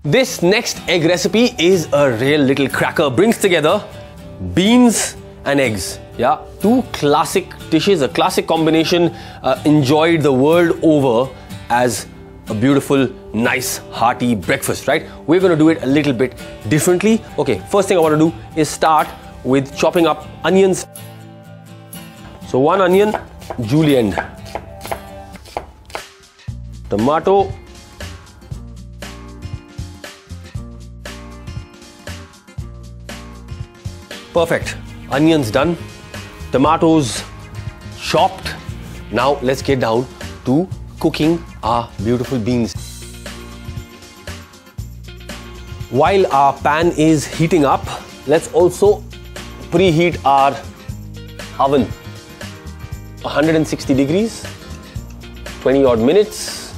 This next egg recipe is a real little cracker. Brings together beans and eggs. Yeah, two classic dishes, a classic combination enjoyed the world over as a beautiful, nice, hearty breakfast, right? We're going to do it a little bit differently. Okay, first thing I want to do is start with chopping up onions. So 1 onion, julienne, tomato, perfect. Onions done, tomatoes chopped. Now let's get down to cooking our beautiful beans. While our pan is heating up, let's also preheat our oven. 160 degrees, 20 odd minutes.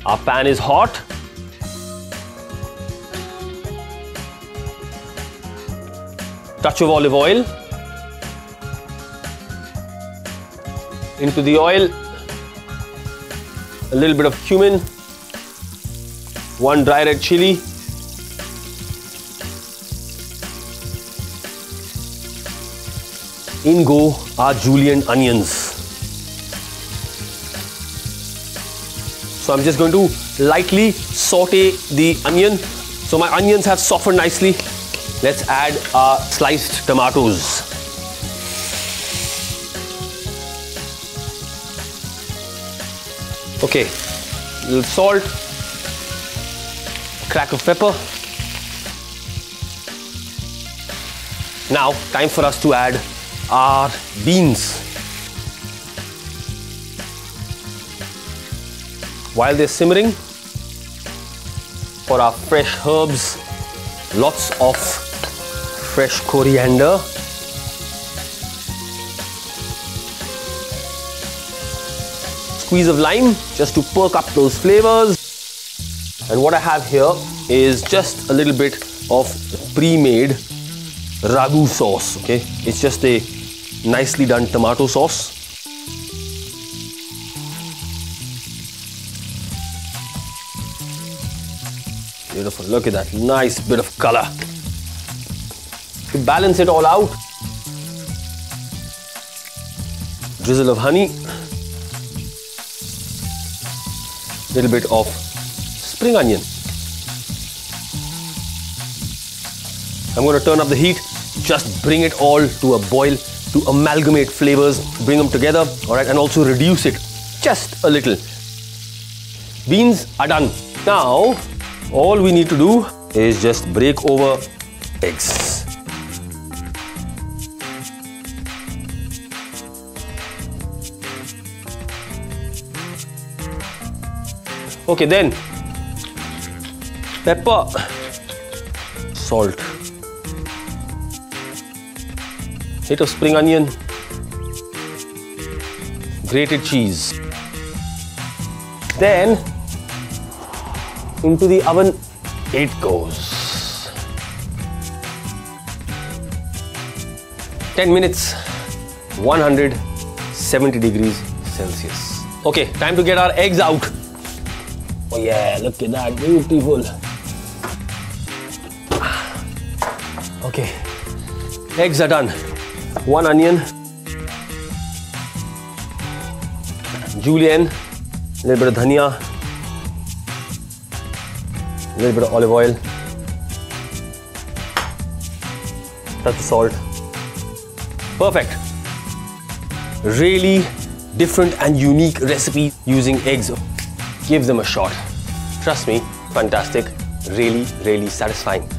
Our pan is hot. Touch of olive oil. Into the oil, a little bit of cumin, 1 dry red chili, in go our julienne onions. So I'm just going to lightly saute the onion. So my onions have softened nicely. Let's add our sliced tomatoes. Okay, a little salt, crack of pepper. Now, time for us to add our beans. While they're simmering, for our fresh herbs, lots of fresh coriander. Squeeze of lime just to perk up those flavors. And what I have here is just a little bit of pre-made ragu sauce. Okay, it's just a nicely done tomato sauce. Beautiful, look at that nice bit of color. To balance it all out, drizzle of honey, little bit of spring onion. I'm going to turn up the heat, just bring it all to a boil, to amalgamate flavors, bring them together, all right, and also reduce it just a little. Beans are done. Now, all we need to do is just break over eggs. Okay, then pepper, salt, hit of spring onion, grated cheese. Then into the oven it goes. 10 minutes, 170 degrees Celsius. Okay, time to get our eggs out. Oh yeah, look at that, beautiful. Okay, eggs are done. 1 onion, julienne, a little bit of dhania, a little bit of olive oil, touch of salt. Perfect. Really different and unique recipe using eggs. Give them a shot. Trust me, fantastic, really, really satisfying.